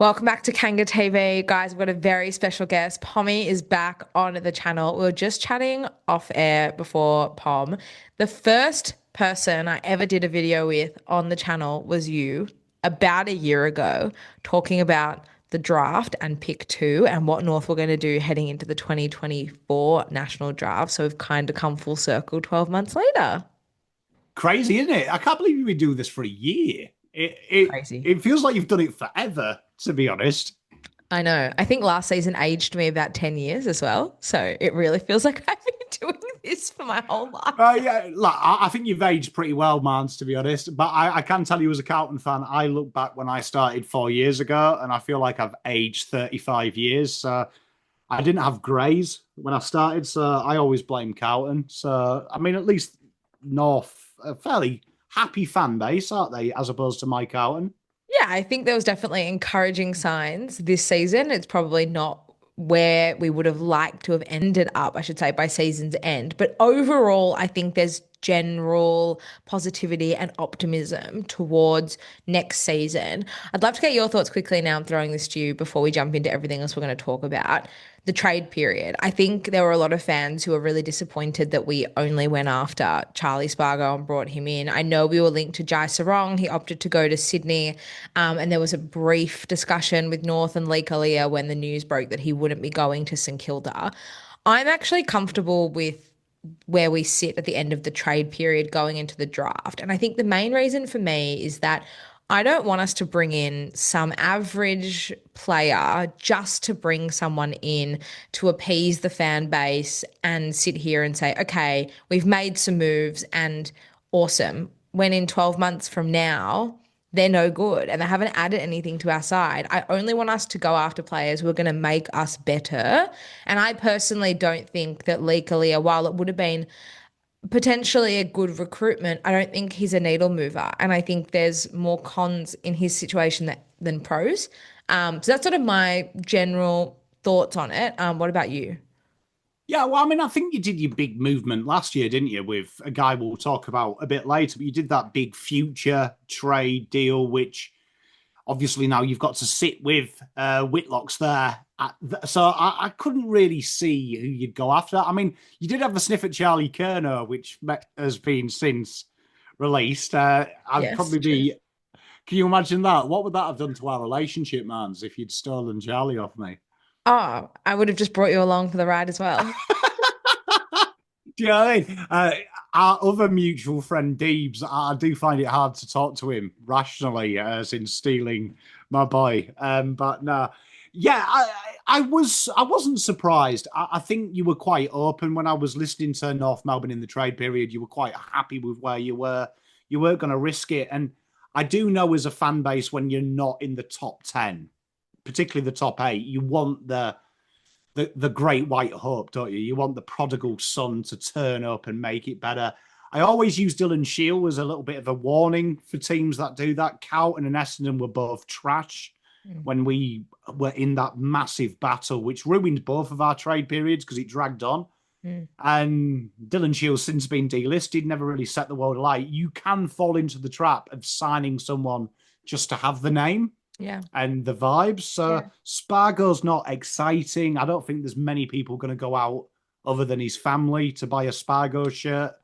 Welcome back to Kanga TV. Guys, we've got a very special guest. Pommy is back on the channel. We were just chatting off air before Pom. The first person I ever did a video with on the channel was you about a year ago, talking about the draft and pick two and what North were going to do heading into the 2024 national draft. So we've kind of come full circle 12 months later. Crazy, isn't it? I can't believe you've been doing this for a year. It it Crazy. it feels like you've done it forever, to be honest. I know. I think last season aged me about 10 years as well. So it really feels like I've been doing this for my whole life. Yeah, like, I think you've aged pretty well, Mans, to be honest. But I can tell you as a Carlton fan, I look back when I started 4 years ago and I feel like I've aged 35 years. So I didn't have greys when I started, so I always blame Carlton. So, I mean, at least North, a fairly happy fan base, aren't they, as opposed to my Carlton? Yeah, I think there was definitely encouraging signs this season. It's probably not where we would have liked to have ended up, I should say, by season's end. But overall, I think there's general positivity and optimism towards next season. I'd love to get your thoughts quickly now. I'm throwing this to you before we jump into everything else we're going to talk about. The trade period. I think there were a lot of fans who were really disappointed that we only went after Charlie Spargo and brought him in. I know we were linked to Jai Sarong. He opted to go to Sydney. And there was a brief discussion with North and Lee Kalia when the news broke that he wouldn't be going to St Kilda. I'm actually comfortable with where we sit at the end of the trade period going into the draft. And I think the main reason for me is that I don't want us to bring in some average player just to bring someone in to appease the fan base and sit here and say, okay, we've made some moves and awesome. When in 12 months from now, they're no good and they haven't added anything to our side. I only want us to go after players who are going to make us better. And I personally don't think that Lee Kalia, while it would have been potentially a good recruitment, I don't think he's a needle mover. And I think there's more cons in his situation than pros. So that's sort of my general thoughts on it. What about you? Yeah, well, I mean, I think you did your big movement last year, didn't you? With a guy we'll talk about a bit later, but you did that big future trade deal, which obviously now you've got to sit with Whitlock's there. So I couldn't really see who you'd go after. I mean, you did have a sniff at Charlie Kerner, which has been since released. I'd Yes, probably true. be. Can you imagine that? What would that have done to our relationship, Mans, if you'd stolen Charlie off me? Oh, I would have just brought you along for the ride as well. Do you know what I mean? Our other mutual friend Deebs, I do find it hard to talk to him rationally, as in stealing my boy. But no, yeah, I wasn't surprised. I think you were quite open when I was listening to North Melbourne in the trade period. You were quite happy with where you were. You weren't going to risk it, and I do know as a fan base when you're not in the top 10, particularly the top eight, you want the great white hope, don't you? You want the prodigal son to turn up and make it better. I always use Dylan Shield as a little bit of a warning for teams that do that. Carlton and Essendon were both trash Mm. when we were in that massive battle, which ruined both of our trade periods because it dragged on. Mm. And Dylan Shields since been delisted, never really set the world alight. You can fall into the trap of signing someone just to have the name Yeah. and the vibes. So Yeah. Spargo's not exciting. I don't think there's many people going to go out other than his family to buy a Spargo shirt.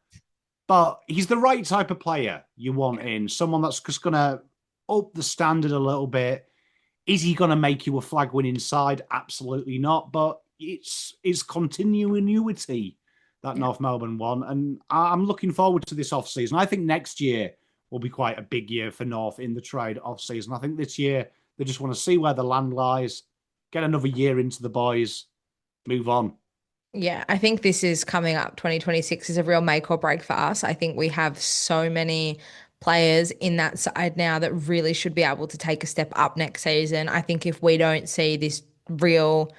But he's the right type of player you want in. Someone that's just going to up the standard a little bit. Is he going to make you a flag winning side? Absolutely not. But it's continuity that Yeah. North Melbourne won. And I'm looking forward to this off season. I think next year will be quite a big year for North in the trade off season. I think this year they just want to see where the land lies, get another year into the boys, move on. Yeah, I think this is coming up. 2026 is a real make or break for us. I think we have so many players in that side now that really should be able to take a step up next season. I think if we don't see this real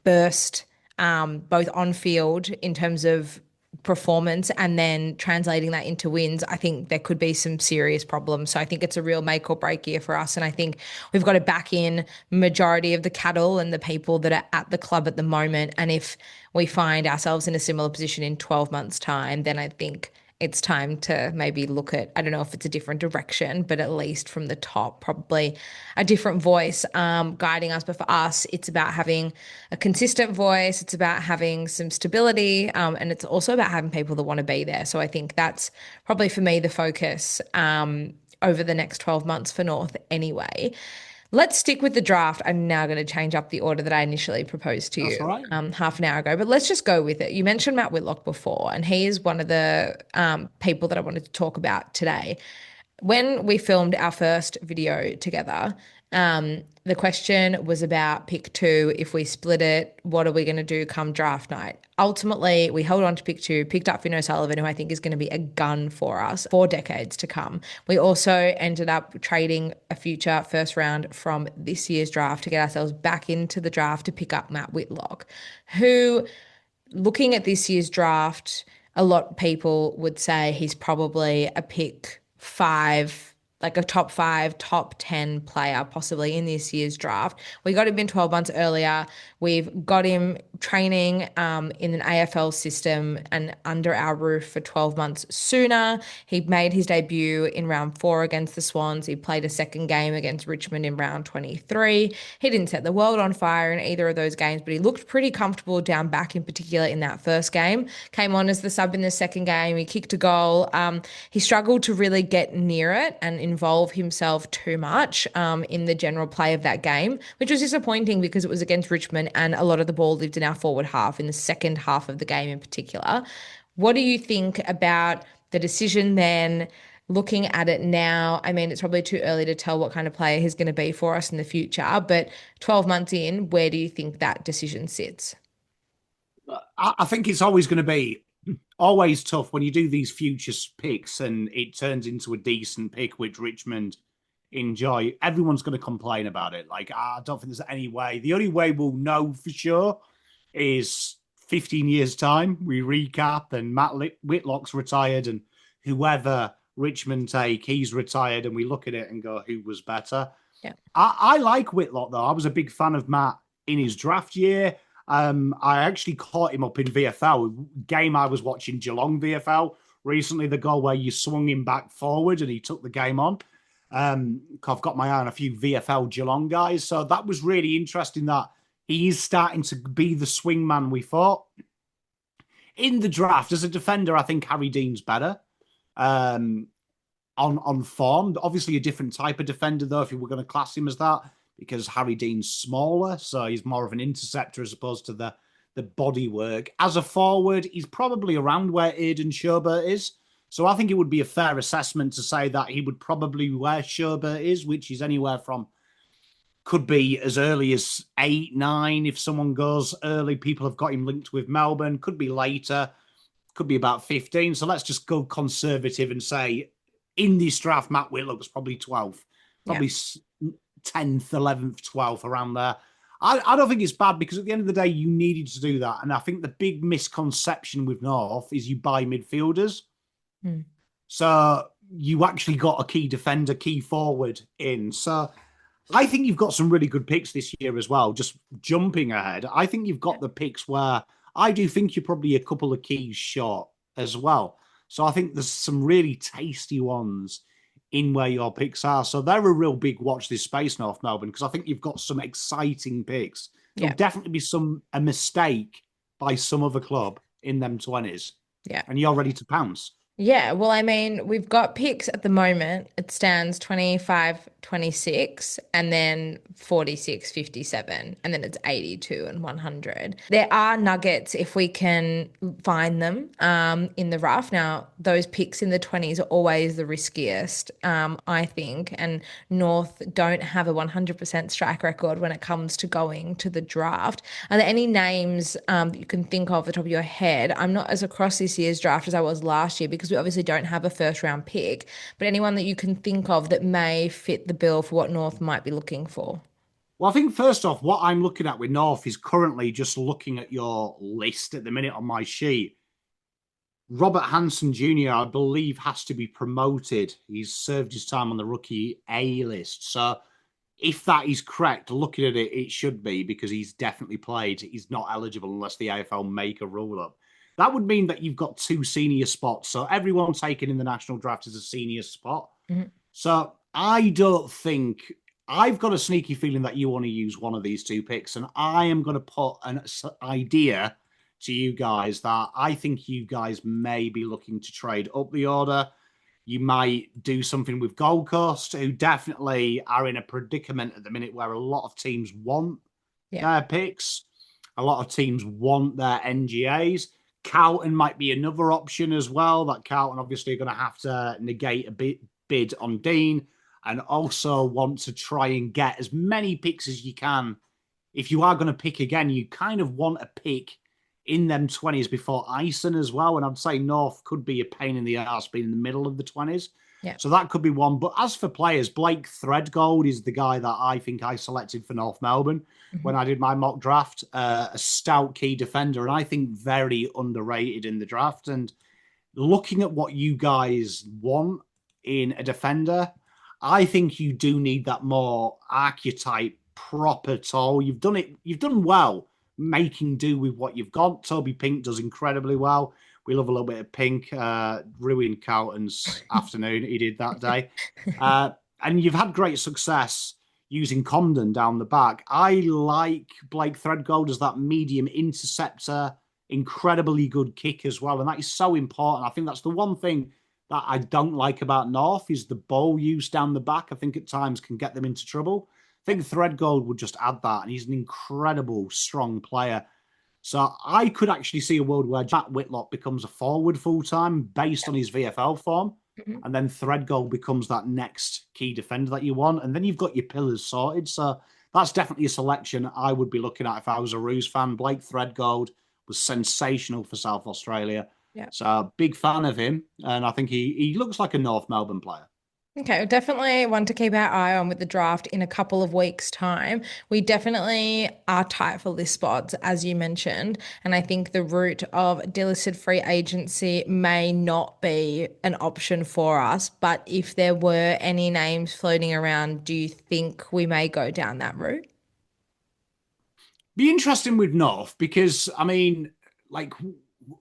burst, both on field in terms of performance and then translating that into wins, I think there could be some serious problems. So I think it's a real make or break year for us. And I think we've got to back in majority of the cattle and the people that are at the club at the moment. And if we find ourselves in a similar position in 12 months' time, then I think it's time to maybe look at, I don't know if it's a different direction, but at least from the top, probably a different voice guiding us. But for us, it's about having a consistent voice. It's about having some stability. And it's also about having people that want to be there. So I think that's probably for me the focus over the next 12 months for North anyway. Let's stick with the draft. I'm now going to change up the order that I initially proposed to That's you all right. half an hour ago, but let's just go with it. You mentioned Matt Whitlock before, and he is one of the people that I wanted to talk about today. When we filmed our first video together, the question was about pick two. If we split it, what are we going to do come draft night? Ultimately, we held on to pick two, picked up Finn O'Sullivan, who I think is going to be a gun for us for decades to come. We also ended up trading a future first round from this year's draft to get ourselves back into the draft to pick up Matt Whitlock, who, looking at this year's draft, a lot of people would say he's probably a pick five, like a top five, top 10 player, possibly in this year's draft. We got him in 12 months earlier. We've got him training in an AFL system and under our roof for 12 months sooner. He made his debut in round four against the Swans. He played a second game against Richmond in round 23. He didn't set the world on fire in either of those games, but he looked pretty comfortable down back, in particular in that first game. Came on as the sub in the second game. He kicked a goal. He struggled to really get near it and involve himself too much in the general play of that game, which was disappointing because it was against Richmond and a lot of the ball lived in our forward half, in the second half of the game in particular. What do you think about the decision then? Looking at it now, I mean, it's probably too early to tell what kind of player he's going to be for us in the future, but 12 months in, where do you think that decision sits? I think it's always going to be always tough when you do these future picks and it turns into a decent pick, which Richmond enjoy. Everyone's going to complain about it. Like, I don't think there's any way. The only way we'll know for sure is 15 years' time. We recap and Matt Whitlock's retired, and whoever Richmond take, he's retired, and we look at it and go, who was better? Yeah. I like Whitlock, though. I was a big fan of Matt in his draft year. I actually caught him up in VFL game. I was watching Geelong VFL recently, the goal where you swung him back forward and he took the game on. I've got my eye on a few VFL Geelong guys, so that was really interesting that he is starting to be the swing man we thought. In the draft, as a defender, I think Harry Dean's better on form. Obviously, a different type of defender, though, if you were going to class him as that, because Harry Dean's smaller, so he's more of an interceptor as opposed to the body work. As a forward, he's probably around where Aidan Sherbert is. So I think it would be a fair assessment to say that he would probably where Sherbert is, which is anywhere from, could be as early as 8, 9. If someone goes early, people have got him linked with Melbourne. Could be later, could be about 15. So let's just go conservative and say in this draft, Matt Whitlock's probably 12th, probably 10th, 11th, 12th, around there. I don't think it's bad because at the end of the day, you needed to do that. And I think the big misconception with North is you buy midfielders. So you actually got a key defender, key forward in. So I think you've got some really good picks this year as well. Just jumping ahead, I think you've got the picks where I do think you're probably a couple of keys short as well. So I think there's some really tasty ones in where your picks are. So they're a real big watch this space, North Melbourne, because I think you've got some exciting picks. There'll definitely be a mistake by some other club in them 20s. Yeah. And you're ready to pounce. Yeah, well, I mean, we've got picks at the moment. It stands 25, 26, and then 46, 57, and then it's 82 and 100. There are nuggets if we can find them in the rough. Now, those picks in the 20s are always the riskiest, I think, and North don't have a 100% strike record when it comes to going to the draft. Are there any names that you can think of at the top of your head? I'm not as across this year's draft as I was last year because we obviously don't have a first round pick, but anyone that you can think of that may fit the bill for what North might be looking for? Well, I think first off, what I'm looking at with North is currently just looking at your list at the minute on my sheet. Robert Hansen Jr., I believe, has to be promoted. He's served his time on the rookie A list. So if that is correct, looking at it, it should be because he's definitely played. He's not eligible unless the AFL make a rule up. that would mean that you've got 2 senior spots. So everyone taken in the national draft is a senior spot. Mhm. So I don't think I've got a sneaky feeling that you want to use one of these 2 picks, and I am going to put an idea to you guys that I think you guys may be looking to trade up the order. You might do something with Gold Coast, who definitely are in a predicament at the minute where a lot of teams want Yeah. their picks. A lot of teams want their NGAs. Carlton might be another option as well. That Carlton obviously are going to have to negate a bid on Dean, and also want to try and get as many picks as you can. If you are going to pick again, you kind of want a pick in them 20s before Ison as well. And I'd say North could be a pain in the ass being in the middle of the 20s. Yeah. So that could be one. But as for players, Blake Threadgold is the guy that I think I selected for North Melbourne when I did my mock draft. A stout key defender, and I think very underrated in the draft. And looking at what you guys want in a defender, I think you do need that more archetype, proper tall. You've done well making do with what you've got. Toby Pink does incredibly well. We love a little bit of Pink. Ruined Carlton's afternoon. He did that day. And you've had great success using Comden down the back. I like Blake Threadgold as that medium interceptor, incredibly good kick as well. And that is so important. I think that's the one thing that I don't like about North is the ball use down the back. I think at times can get them into trouble. I think Threadgold would just add that, and he's an incredible, strong player. So I could actually see a world where Matt Whitlock becomes a forward full-time based on his VFL form, and then Threadgold becomes that next key defender that you want, and then you've got your pillars sorted. So that's definitely a selection I would be looking at if I was a Roos fan. Blake Threadgold was sensational for South Australia. Yeah. So big fan of him, and I think he looks like a North Melbourne player. Okay, definitely one to keep our eye on with the draft in a couple of weeks' time. We definitely are tight for list spots, as you mentioned, and I think the route of delisted free agency may not be an option for us. But if there were any names floating around, do you think we may go down that route? Be interesting with North because, I mean, like,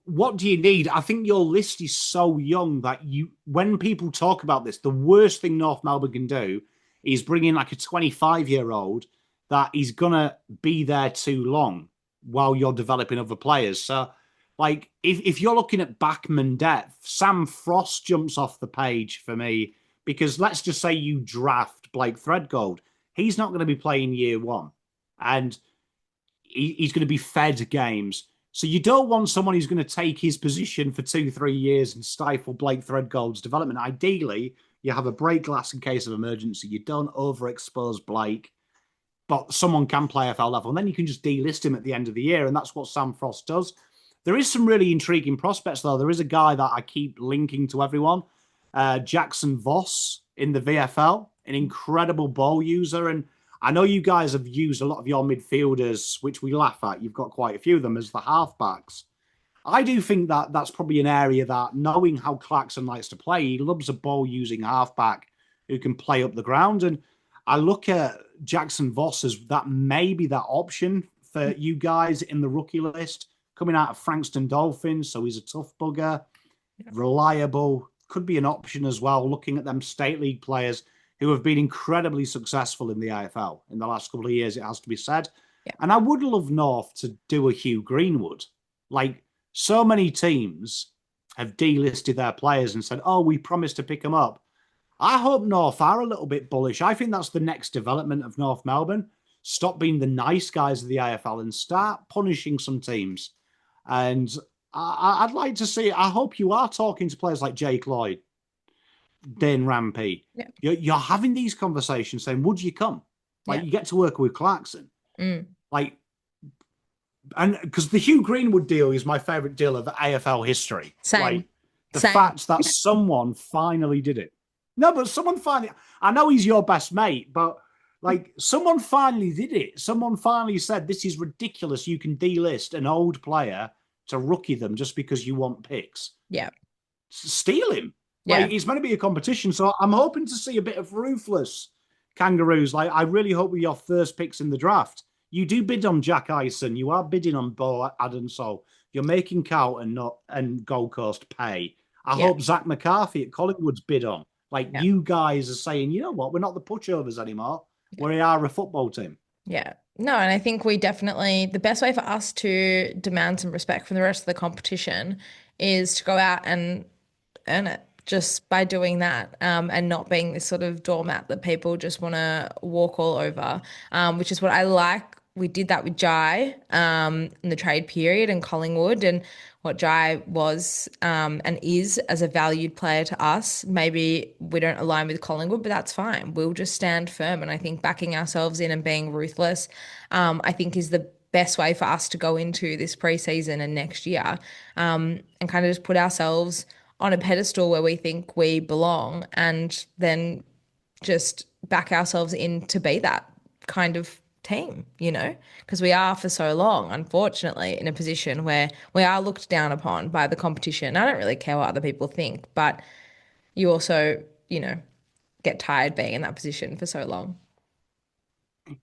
what do you need? I think your list is so young that when people talk about this, the worst thing North Melbourne can do is bring in like a 25-year-old that is going to be there too long while you're developing other players. So, like, if you're looking at backman depth, Sam Frost jumps off the page for me because let's just say you draft Blake Threadgold. He's not going to be playing year one, and he's going to be fed games. So you don't want someone who's going to take his position for 2-3 years and stifle Blake Threadgold's development. Ideally, you have a break glass in case of emergency. You don't overexpose Blake, but someone can play FL level, and then you can just delist him at the end of the year, and that's what Sam Frost does. There is some really intriguing prospects, though. There is a guy that I keep linking to everyone, Jackson Voss in the VFL, an incredible ball user, and I know you guys have used a lot of your midfielders, which we laugh at. You've got quite a few of them as the halfbacks. I do think that that's probably an area that, knowing how Clarkson likes to play, he loves a ball-using halfback who can play up the ground. And I look at Jackson Voss as that maybe that option for you guys in the rookie list, coming out of Frankston Dolphins. So he's a tough bugger, reliable, could be an option as well, looking at them state league players who have been incredibly successful in the AFL in the last couple of years, it has to be said. Yeah. And I would love North to do a Hugh Greenwood. Like, so many teams have delisted their players and said, oh, we promised to pick them up. I hope North are a little bit bullish. I think that's the next development of North Melbourne. Stop being the nice guys of the AFL and start punishing some teams. And I'd like to see, I hope you are talking to players like Jake Lloyd, Dane Rampy. Yeah. You're having these conversations saying, would you come? Like, you get to work with Clarkson. Like, and because the Hugh Greenwood deal is my favorite deal of the AFL history. Same. Like, the fact that someone finally did it. No, but someone finally, I know he's your best mate, but like, someone finally did it. Someone finally said, this is ridiculous. You can delist an old player to rookie them just because you want picks. Yeah. Steal him. Like, it's meant to be a competition. So I'm hoping to see a bit of ruthless Kangaroos. Like, I really hope with your first picks in the draft, you do bid on Jack Ison, you are bidding on Bo Adamsole. You're making Carlton not and Gold Coast pay. I Yeah. hope Zach McCarthy at Collingwood's bid on. Like Yeah. you guys are saying, you know what, we're not the pushovers anymore. We are a football team. Yeah. No, and I think we definitely, the best way for us to demand some respect from the rest of the competition is to go out and earn it just by doing that, and not being this sort of doormat that people just want to walk all over, which is what I like. We did that with Jai in the trade period and Collingwood, and what Jai was and is as a valued player to us. Maybe we don't align with Collingwood, but that's fine. We'll just stand firm. And I think backing ourselves in and being ruthless, I think is the best way for us to go into this preseason and next year, and kind of just put ourselves on a pedestal where we think we belong, and then just back ourselves in to be that kind of team, because we are for so long, unfortunately, in a position where we are looked down upon by the competition. I don't really care what other people think, but you also, get tired being in that position for so long.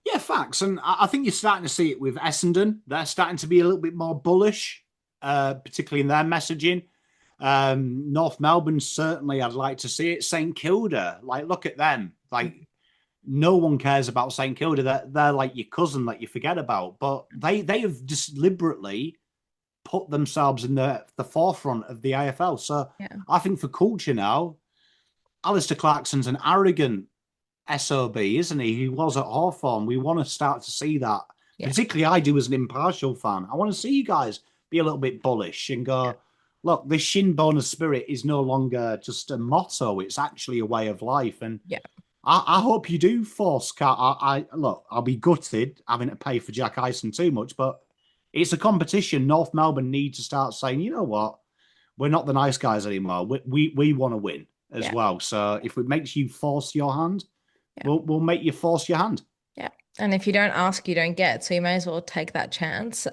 Yeah, facts. And I think you're starting to see it with Essendon. They're starting to be a little bit more bullish, particularly in their messaging. North Melbourne, certainly, I'd like to see it. St Kilda, like, look at them. Like, no one cares about St Kilda. They're like your cousin that you forget about. But they have deliberately put themselves in the forefront of the AFL. So Yeah. I think for culture now, Alistair Clarkson's an arrogant SOB, isn't he? He was at Hawthorn. We want to start to see that. Yeah. Particularly, I do as an impartial fan. I want to see you guys be a little bit bullish and go, look, this shin bone of spirit is no longer just a motto. It's actually a way of life. And Yeah. I hope you do force Cat. Look, I'll be gutted having to pay for Jack Ison too much, but it's a competition. North Melbourne need to start saying, you know what? We're not the nice guys anymore. We want to win as Yeah. well. So if it makes you force your hand, Yeah. we'll make you force your hand. Yeah. And if you don't ask, you don't get. So you may as well take that chance.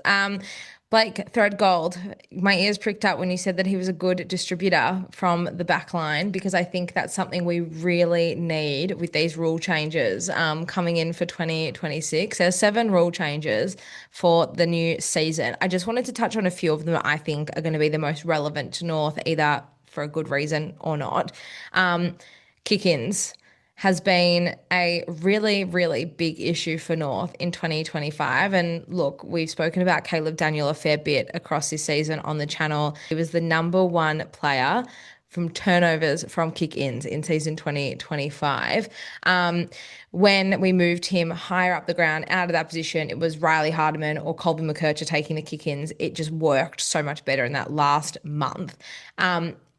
Blake Thread Gold, my ears pricked up when you said that he was a good distributor from the back line, because I think that's something we really need with these rule changes coming in for 2026. There's 7 rule changes for the new season. I just wanted to touch on a few of them I think are going to be the most relevant to North, either for a good reason or not. Kick-ins has been a really, really big issue for North in 2025. And look, we've spoken about Caleb Daniel a fair bit across this season on the channel. He was the number 1 player from turnovers from kick-ins in season 2025. When we moved him higher up the ground out of that position, it was Riley Hardiman or Colby McKercher taking the kick-ins. It just worked so much better in that last month.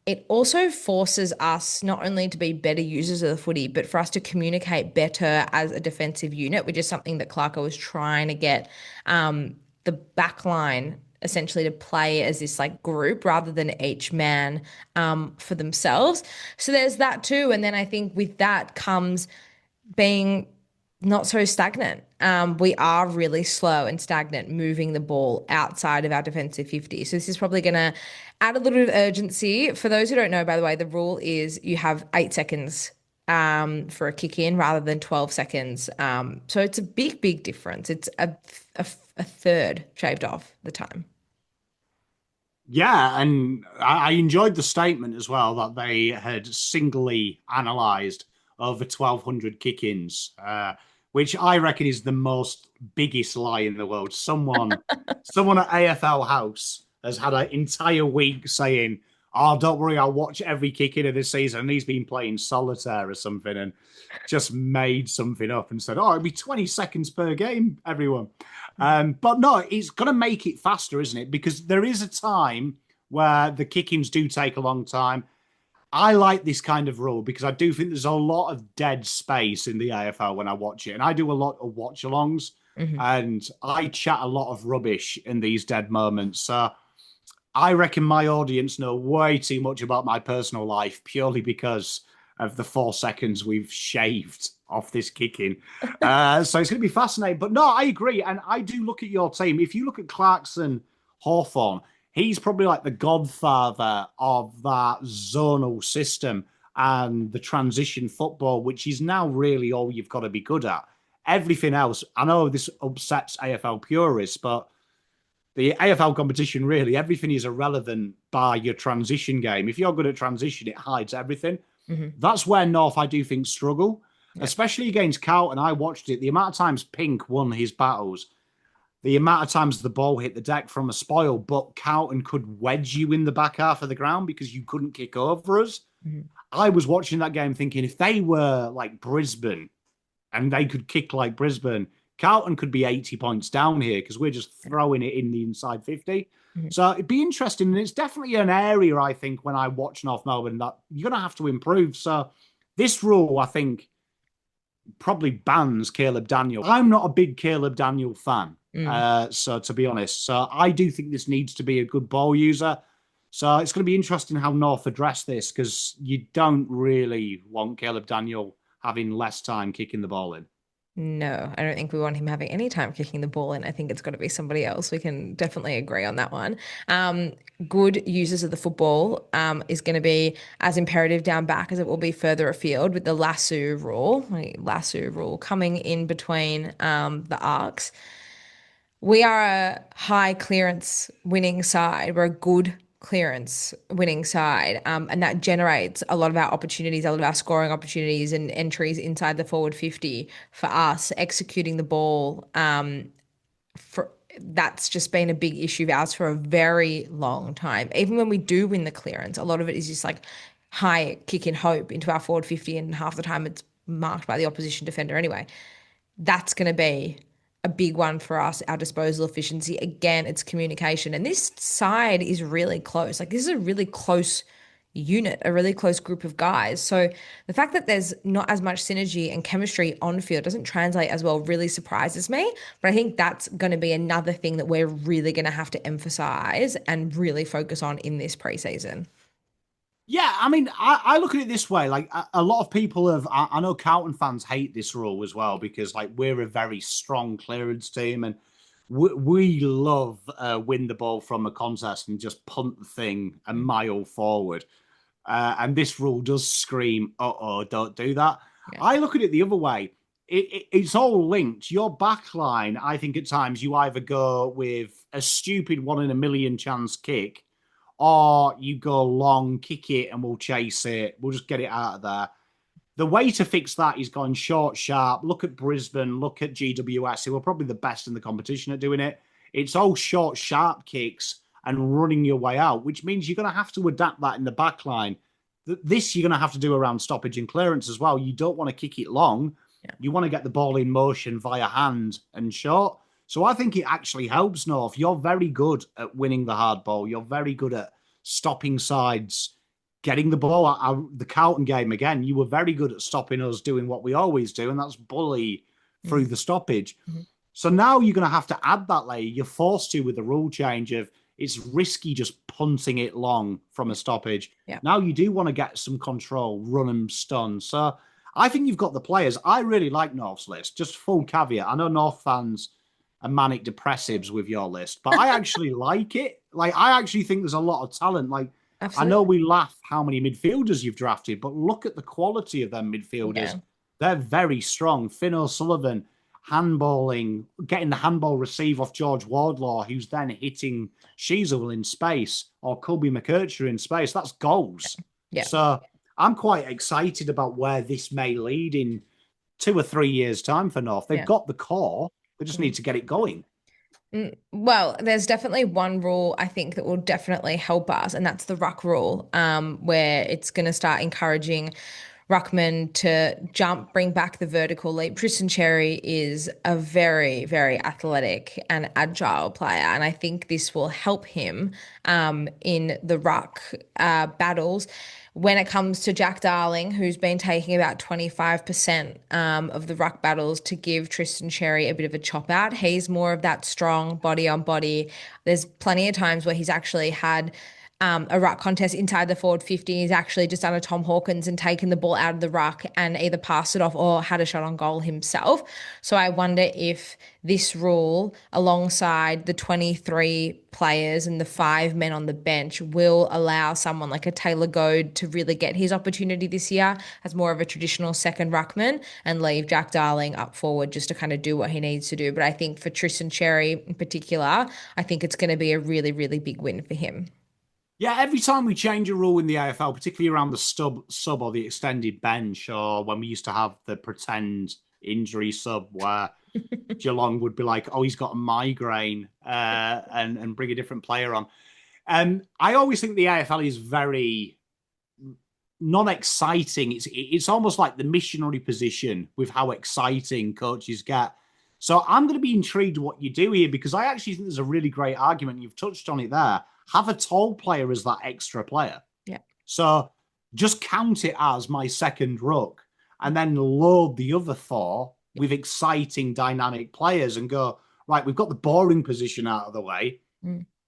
It also forces us not only to be better users of the footy, but for us to communicate better as a defensive unit, which is something that Clarko was trying to get the back line essentially to play as this like group rather than each man for themselves. So there's that too. And then I think with that comes being not so stagnant. We are really slow and stagnant moving the ball outside of our defensive 50. So this is probably going to add a little bit of urgency. For those who don't know, by the way, the rule is you have 8 seconds for a kick in rather than 12 seconds. So it's a big, big difference. It's a third shaved off the time. Yeah, and I enjoyed the statement as well that they had singly analysed over 1,200 kick-ins, which I reckon is the most biggest lie in the world. Someone at AFL House has had an entire week saying, "Oh, don't worry, I'll watch every kick-in of this season," and he's been playing solitaire or something, and just made something up and said, "Oh, it'll be 20 seconds per game, everyone." But no, it's going to make it faster, isn't it? Because there is a time where the kick-ins do take a long time. I like this kind of rule because I do think there's a lot of dead space in the AFL when I watch it. And I do a lot of watch-alongs Mhm. and I chat a lot of rubbish in these dead moments. So I reckon my audience know way too much about my personal life purely because of the 4 seconds we've shaved off this kicking. So it's going to be fascinating. But no, I agree. And I do look at your team. If you look at Clarkson, Hawthorn, he's probably like the godfather of that zonal system and the transition football, which is now really all you've got to be good at. Everything else, I know this upsets AFL purists, but the AFL competition, really, everything is irrelevant by your transition game. If you're good at transition, it hides everything. Hmm. That's where North, I do think, struggle, Yeah. especially against Carlton. I watched it. The amount of times Pink won his battles, the amount of times the ball hit the deck from a spoil, but Carlton could wedge you in the back half of the ground because you couldn't kick over us. Mhm. I was watching that game thinking if they were like Brisbane and they could kick like Brisbane, Carlton could be 80 points down here because we're just throwing it in the inside 50. Mhm. So it'd be interesting. And it's definitely an area, I think, when I watch North Melbourne that you're going to have to improve. So this rule, I think, probably bans Caleb Daniel. I'm not a big Caleb Daniel fan. Mm. So to be honest, so I do think this needs to be a good ball user. So it's going to be interesting how North address this because you don't really want Caleb Daniel having less time kicking the ball in. No, I don't think we want him having any time kicking the ball in. I think it's got to be somebody else. We can definitely agree on that one. Um, Good users of the football is going to be as imperative down back as it will be further afield with the lasso rule coming in between the arcs. We are a high clearance winning side. We're a good clearance winning side. And that generates a lot of our opportunities, a lot of our scoring opportunities and entries inside the forward 50 for us executing the ball. For That's just been a big issue of ours for a very long time. Even when we do win the clearance, a lot of it is just like high kick in hope into our forward 50, and half the time it's marked by the opposition defender anyway. That's going to be a big one for us, our disposal efficiency. Again, it's communication. And this side is really close. Like, this is a really close unit, a really close group of guys. So the fact that there's not as much synergy and chemistry on field doesn't translate as well really surprises me. But I think that's going to be another thing that we're really going to have to emphasize and really focus on in this preseason. Yeah, I mean, I look at it this way. Like a lot of people have, I know Carlton fans hate this rule as well because like we're a very strong clearance team and we love win the ball from a contest and just punt the thing a mile forward. And this rule does scream, "Uh-oh, don't do that." Yeah. I look at it the other way. It's all linked. Your back line, I think at times you either go with a stupid one in a million chance kick or you go long, kick it, and we'll chase it. We'll just get it out of there. The way to fix that is going short, sharp. Look at Brisbane, look at GWS, who are probably the best in the competition at doing it. It's all short, sharp kicks and running your way out, which means you're going to have to adapt that in the back line. This you're going to have to do around stoppage and clearance as well. You don't want to kick it long. Yeah. You want to get the ball in motion via hand and short. So I think it actually helps North. You're very good at winning the hard ball. You're very good at stopping sides, getting the ball out. The Carlton game, again, you were very good at stopping us doing what we always do, and that's bully through Mhm. the stoppage. Mhm. So now you're going to have to add that layer. You're forced to with the rule change of it's risky just punting it long from a stoppage. Yeah. Now you do want to get some control, run and stun. So I think you've got the players. I really like North's list. Just full caveat. I know North fans are manic depressives with your list, but I actually like it. Like I actually think there's a lot of talent. Like I know Absolutely. we laugh how many midfielders you've drafted, but look at the quality of them midfielders. Yeah. They're very strong. Finn O'Sullivan, handballing, getting the handball receive off George Wardlaw, who's then hitting Sheasel in space or Colby McKercher in space. That's goals. Yeah. So I'm quite excited about where this may lead in 2 or 3 years' time for North. They've Yeah. got the core. They just need to get it going. Well, there's definitely one rule I think that will definitely help us, and that's the ruck rule, where it's going to start encouraging ruckman to jump, bring back the vertical leap. Tristan Cherry is a very, very athletic and agile player, and I think this will help him in the ruck battles. When it comes to Jack Darling, who's been taking about 25% of the ruck battles to give Tristan Cherry a bit of a chop out, he's more of that strong body on body. There's plenty of times where he's actually had a ruck contest inside the forward 50. He's actually just done a Tom Hawkins and taken the ball out of the ruck and either passed it off or had a shot on goal himself. So I wonder if this rule, alongside the 23 players and the 5 men on the bench, will allow someone like a Taylor Goad to really get his opportunity this year as more of a traditional second ruckman and leave Jack Darling up forward just to kind of do what he needs to do. But I think for Tristan Cherry in particular, I think it's going to be a really, really big win for him. Yeah, every time we change a rule in the AFL, particularly around the sub or the extended bench, or when we used to have the pretend injury sub where Geelong would be like, "Oh, he's got a migraine," and bring a different player on. I always think the AFL is very non-exciting. It's almost like the missionary position with how exciting coaches get. So I'm going to be intrigued what you do here, because I actually think there's a really great argument. You've touched on it there. Have a tall player as that extra player. Yeah. So just count it as my second ruck and then load the other four with exciting, dynamic players and go, right, we've got the boring position out of the way.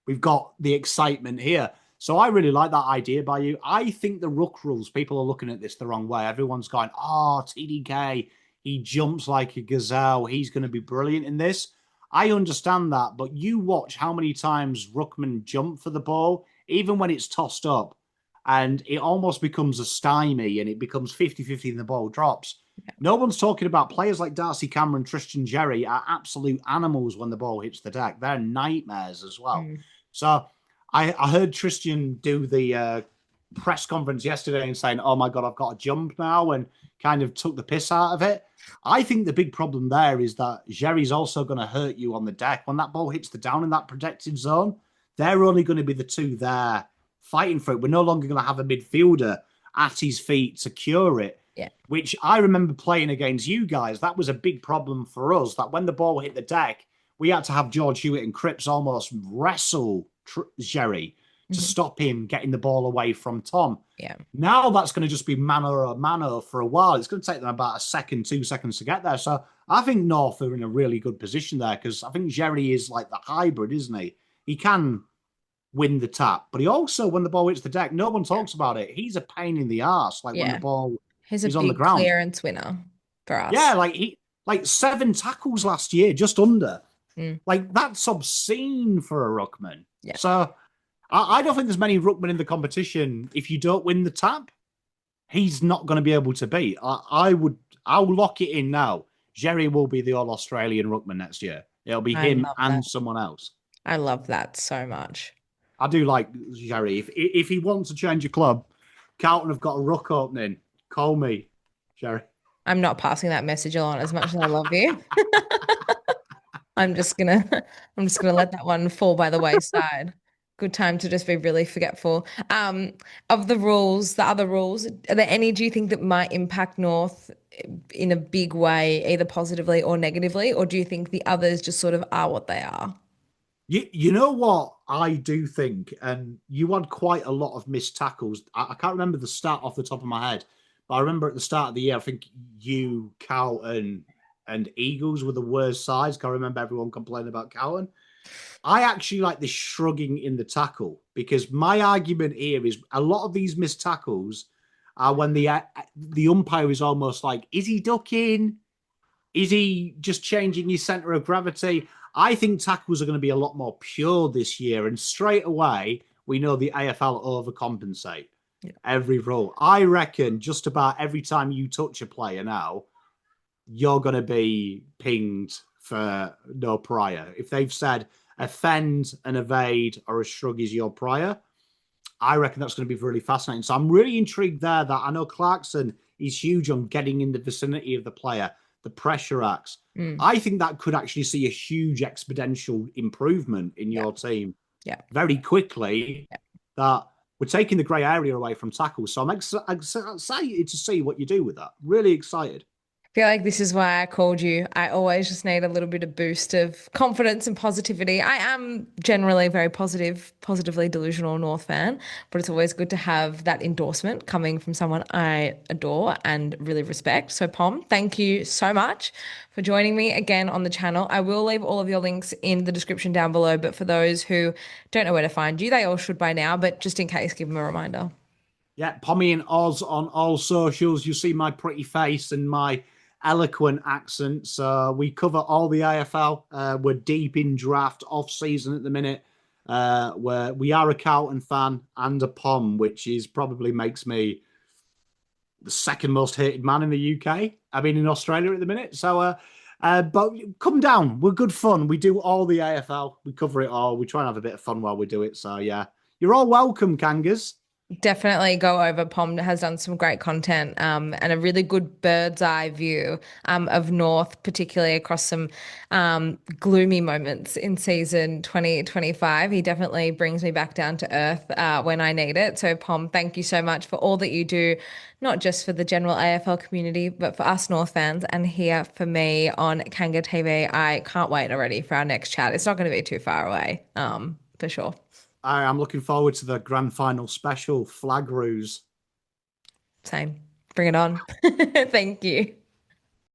We've got the excitement here. So I really like that idea by you. I think the ruck rules, people are looking at this the wrong way. Everyone's going, oh, TDK, he jumps like a gazelle. He's going to be brilliant in this. I understand that, but you watch how many times ruckmen jump for the ball, even when it's tossed up, and it almost becomes a stymie and it becomes 50-50 and the ball drops. No one's talking about players like Darcy Cameron, Tristan Jerry are absolute animals when the ball hits the deck. They're nightmares as well. So I heard Tristan do the press conference yesterday and saying, oh my God, I've got to jump now, and kind of took the piss out of it. I think the big problem there is that Jerry's also going to hurt you on the deck. When that ball hits the down in that protected zone, they're only going to be the two there fighting for it. We're no longer going to have a midfielder at his feet to cure it. Yeah. Which I remember playing against you guys. That was a big problem for us, that when the ball hit the deck, we had to have George Hewitt and Cripps almost wrestle Jerry to stop him getting the ball away from Tom. Yeah. Now that's going to just be mano for a while. It's going to take them about a second, 2 seconds to get there. So I think North are in a really good position there, because I think Jerry is like the hybrid, isn't he? He can win the tap, but he also, when the ball hits the deck, no one talks about it. He's a pain in the arse. Like when the ball He's a is on the big ground. clearance winner for us. Yeah, like 7 tackles last year, just under. Like that's obscene for a ruckman. Yeah. So I don't think there's many ruckmen in the competition. If you don't win the tap, he's not going to be able to beat. I'll lock it in now. Jerry will be the All-Australian ruckman next year. It'll be him and someone else. I love that so much. I do like Jerry. If he wants to change a club, Carlton have got a ruck opening. Call me, Jerry. I'm not passing that message along as much as I love you. I'm just gonna let that one fall by the wayside. Good time to just be really forgetful. Of the rules, the other rules, are there any do you think that might impact North in a big way, either positively or negatively, or do you think the others just sort of are what they are? You know what I do think, and you had quite a lot of missed tackles. I can't remember the stat off the top of my head, but I remember at the start of the year, I think you, Carlton, and Eagles were the worst sides. I remember everyone complaining about Carlton. I actually like the shrugging in the tackle, because my argument here is a lot of these missed tackles are when the umpire is almost like, is he ducking? Is he just changing his center of gravity? I think tackles are going to be a lot more pure this year, and straight away we know the AFL overcompensate every rule. I reckon just about every time you touch a player now, you're going to be pinged for no prior. If they've said offend and evade or a shrug is your prior, I reckon that's going to be really fascinating. So I'm really intrigued there that I know Clarkson is huge on getting in the vicinity of the player, the pressure acts. I think that could actually see a huge exponential improvement in your team very quickly, that we're taking the grey area away from tackles. So I'm excited to see what you do with that. Really excited. Feel like this is why I called you. I always just need a little bit of boost of confidence and positivity. I am generally a very positively delusional North fan, but it's always good to have that endorsement coming from someone I adore and really respect. So, Pom, thank you so much for joining me again on the channel. I will leave all of your links in the description down below, but for those who don't know where to find you, they all should by now, but just in case, give them a reminder. Yeah, Pommy and Oz on all socials. You see my pretty face and my eloquent accent. So we cover all the IFL. We're deep in draft off season at the minute. Where we are a Carlton fan and a Pom, which is probably makes me the second most hated man in the UK. I mean, in Australia at the minute. But come down. We're good fun. We do all the AFL. We cover it all. We try and have a bit of fun while we do it. So yeah, you're all welcome, Kangas. Definitely go over. Pom has done some great content and a really good bird's eye view of North, particularly across some gloomy moments in season 2025. He definitely brings me back down to earth when I need it. So, Pom, thank you so much for all that you do, not just for the general AFL community, but for us North fans and here for me on Kanga TV. I can't wait already for our next chat. It's not going to be too far away, for sure. I'm looking forward to the grand final special flag ruse. Same. Bring it on. Thank you.